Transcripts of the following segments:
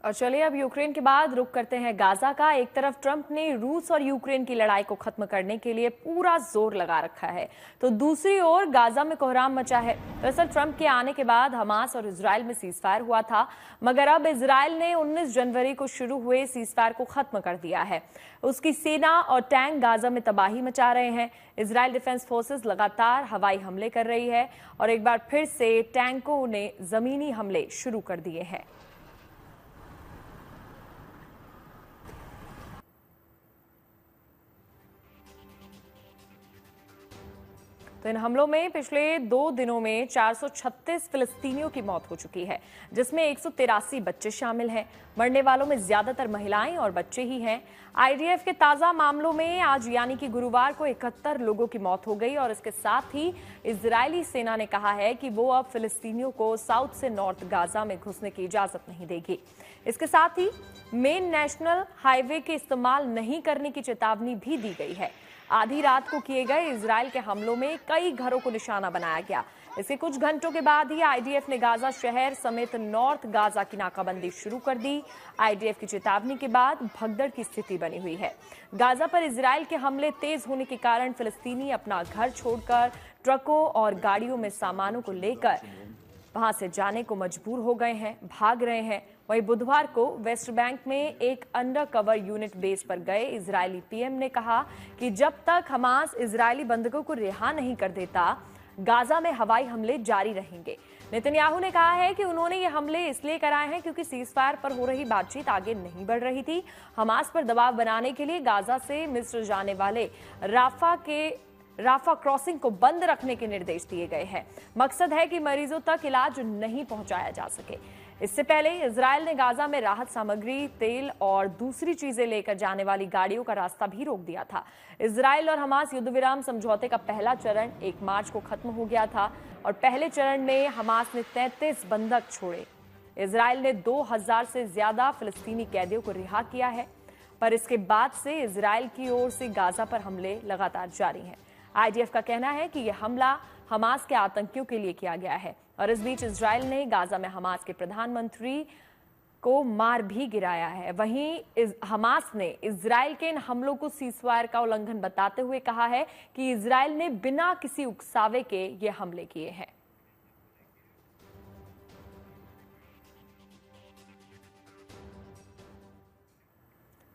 और चलिए अब यूक्रेन के बाद रुख करते हैं गाजा का। एक तरफ ट्रंप ने रूस और यूक्रेन की लड़ाई को खत्म करने के लिए पूरा जोर लगा रखा है, तो दूसरी ओर गाजा में कोहराम मचा है। दरअसल ट्रंप के आने के बाद हमास और इजराइल में सीजफायर हुआ था, मगर अब इजराइल ने 19 जनवरी को शुरू हुए सीजफायर को खत्म कर दिया है। उसकी सेना और टैंक गाजा में तबाही मचा रहे हैं। इजराइल डिफेंस फोर्सेस लगातार हवाई हमले कर रही है और एक बार फिर से टैंकों ने जमीनी हमले शुरू कर दिए हैं। तो इन हमलों में पिछले 2 दिनों में 436 फिलिस्तीनियों की मौत हो चुकी है, जिसमें 183 बच्चे शामिल हैं। मरने वालों में ज्यादातर महिलाएं और बच्चे ही हैं। आईडीएफ के ताजा मामलों में आज यानी कि गुरुवार को 71 लोगों की मौत हो गई और इसके साथ ही इजरायली सेना ने कहा है कि वो अब फिलिस्तीनियों को साउथ से नॉर्थ गाजा में घुसने की इजाजत नहीं देगी। इसके साथ ही मेन नेशनल हाईवे के इस्तेमाल नहीं करने की चेतावनी भी दी गई है। आधी रात को किए गए इजराइल के हमलों में कई घरों को निशाना बनाया गया। इसके कुछ घंटों के बाद ही आईडीएफ ने गाजा शहर समेत नॉर्थ गाजा की नाकाबंदी शुरू कर दी। आईडीएफ की चेतावनी के बाद भगदड़ की स्थिति बनी हुई है। गाजा पर इजराइल के हमले तेज होने के कारण फिलिस्तीनी अपना घर छोड़कर ट्रकों और गाड़ियों में सामानों को लेकर वहां से जाने को मजबूर हो गए हैं, भाग रहे हैं। वहीं बुधवार को वेस्ट बैंक में एक अंडर कवर यूनिट बेस पर गए इजरायली पीएम ने कहा कि जब तक हमास इजरायली बंधकों को रिहा नहीं कर देता, गाजा में हवाई हमले जारी रहेंगे। नेतन्याहू ने कहा है कि उन्होंने ये हमले इसलिए कराए हैं क्योंकि सीजफायर पर हो रही बातचीत आगे नहीं बढ़ रही थी। हमास पर दबाव बनाने के लिए गाजा से मिस्र जाने वाले राफा क्रॉसिंग को बंद रखने के निर्देश दिए गए हैं। मकसद है कि मरीजों तक इलाज नहीं पहुंचाया जा सके। इससे पहले इजरायल ने गाजा में राहत सामग्री, तेल और दूसरी चीजें लेकर जाने वाली गाड़ियों का रास्ता भी रोक दिया था। इजरायल और हमास युद्ध विराम समझौते का पहला चरण 1 मार्च को खत्म हो गया था और पहले चरण में हमास ने 33 बंधक छोड़े। इजरायल ने 2000 से ज्यादा फिलिस्तीनी कैदियों को रिहा किया है, पर इसके बाद से इजरायल की ओर से गाजा पर हमले लगातार जारी हैं। आईडीएफ का कहना है कि यह हमला हमास के आतंकियों के लिए किया गया है और इस बीच इजरायल ने गाजा में हमास के प्रधानमंत्री को मार भी गिराया है। वहीं हमास ने इजरायल के इन हमलों को सीजफायर का उल्लंघन बताते हुए कहा है कि इजरायल ने बिना किसी उकसावे के ये हमले किए हैं।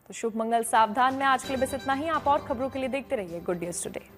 तो शुभ मंगल, सावधान में आज के लिए बस इतना ही। आप और खबरों के लिए देखते रहिए गुड न्यूज टुडे।